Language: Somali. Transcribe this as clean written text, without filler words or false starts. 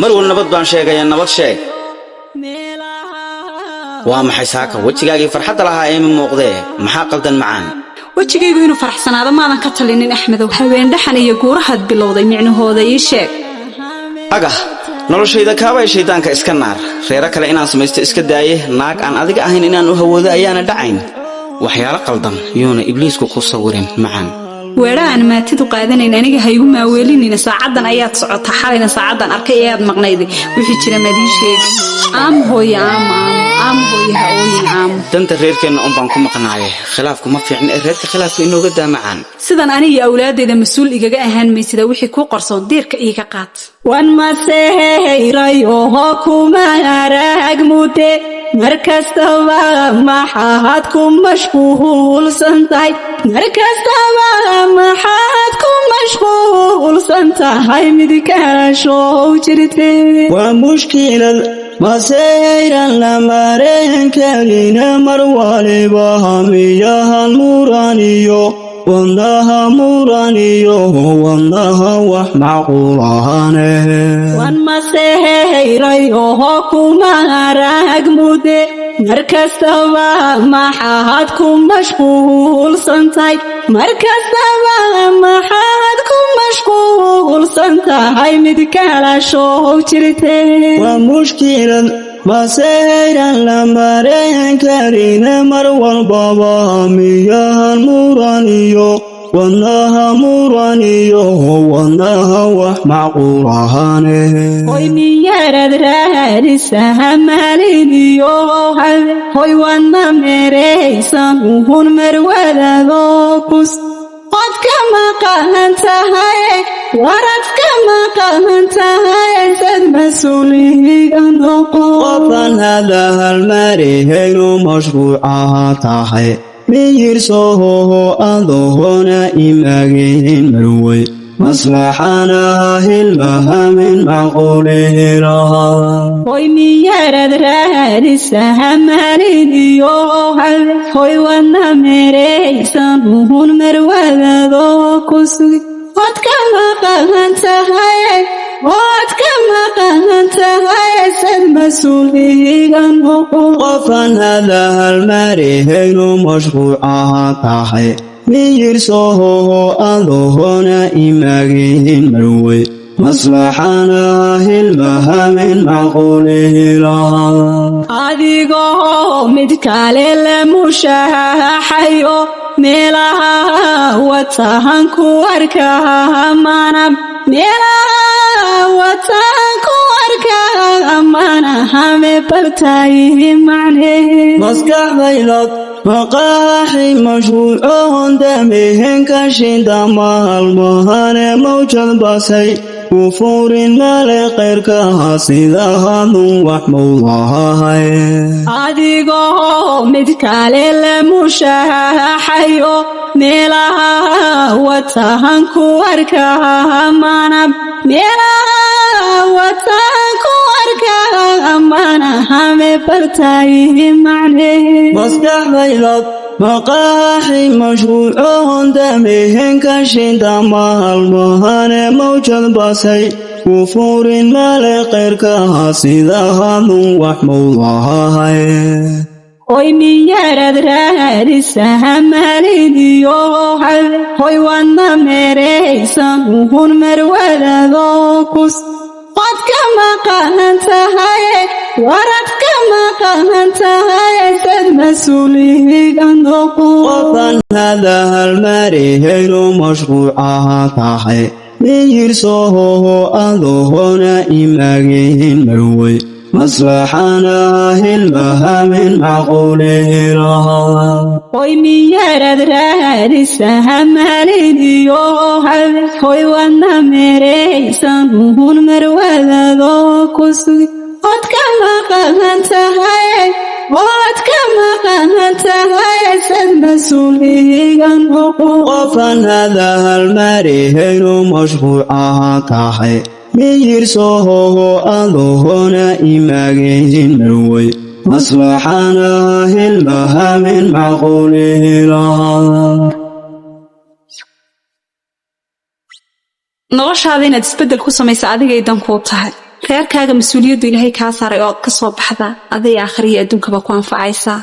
marwal nabad baan sheegay nabad sheeg waa maxay saaka wajigaagii farxad lahaa ee muuqdee maxaa qaldan macaan wajigaygu inuu faraxsanaado maadan ka talinin Axmedow habeen dhaxan iyo guurahaad bilowday micnahooda ii sheeg aga noloshayda kaabay shaydaanka iska naar reera kale inaan samaysto iska daaye naag aan adiga ahayn inaan u hawoodo ayaana dhacayn waxyaalo qaldan yoona ibliisku ku sawirin macaan weeraan maatidu qaadanayn aniga haygu maaweelinina saacadan ayaad socota xalayna saacadan arkay ayaad maqnayday wixii jira madii sheeg hooyo danta reerkeena baan ku maqnaaye khilaafku ma fiicna reerka khilaafka inooga daamacaan sidan aniga awlaadeyda mas'uul igaga ahaan maysida wixii ku qarsoon diirka iiga qaat wan ma seeyrayo kuma arag mude markastaba maxaad ku mashquulsan tahay markastaba maxaad ku mashquulsan tahay mid ka soo jirtay waa mushkilad ma seeyran la mareen kalina mar waliba hamiyahan muraniyo wanaha muraniyo wanaha wax macquulahane wan ma seeyrayo kuma arag mude markastaba maxaad ku mashquulsan tahay markastaba maxaad ku mashquulsan tahay mid kala soo jirtay waa mushkilad ma seeyran la mareen kalina mar walbaba hamiyahan muraniyo wanaha muraniyo wanaha wax macquulahane hoy miyarad raadisaha maliniyo hoy wana mereysan uhun marwadado kus qad kama qahantahay warad kama qahantahay sad masuuligan qofan hada hal marihayno mashruucaha tahay miyir soo adoona imageen marway maslaxana hilmaha min macquulihiraha hoy miyarad raadisaha maliniyo hoy wana mereysan uhun marwadado kusugi qad kama qahantahay sad masuuligan qofan hada hal marihayno mashruucaha tahay miyir soo adoona imageen marway maslaxana hilmaha min macquulihiraha adigoo mid kale la mushaaxayo meelaha watahan ku arkaa manab meelaha watahan ku arkaa manahame baltayi macne maskaxdaylad maqaaxi mashruucoon damehen ka shinda maalmahane mawjad basay kufurin male qeyrkaha sidahadun wax mawdahahay adigoo mid kale la mushaaxayo meelaha watahan ku arkaa manab meelaha watahan ku arkaa manahame baltayi macne maskaxdaylad maqaaxi mashruucoon damehen ka shinda maalmahane mawjad basay kufurin male qeyrkaha sidahadun wax mawdahahay hoy miyarad raadisaha maliniyo hoy wana mereysan uhun marwadado kus qad kama qahantahay warad kama qahantahay sad masuuligan qofan hada hal marihayno mashruucaha tahay miyir soo adoona imageen marway maslaxana hilmaha min macquulihiraha hoy miyarad raadisaha maliniyo hoy wana mereysan uhun marwadado kusugi qad kama qahantahay sad masuuligan qofan hada hal marihayno mashruucaha tahay miyir soo adoona imageen marway maslaxana hilmaha min macquulihiraha noloshaada inaad isbeddel ku samayso adigay dan kuu tahay reerkaaga mas'uuliyaddu ilaahay kaa saaray oo ka soo baxda aday aakhiriyo adduunkaba ku anfacaysaa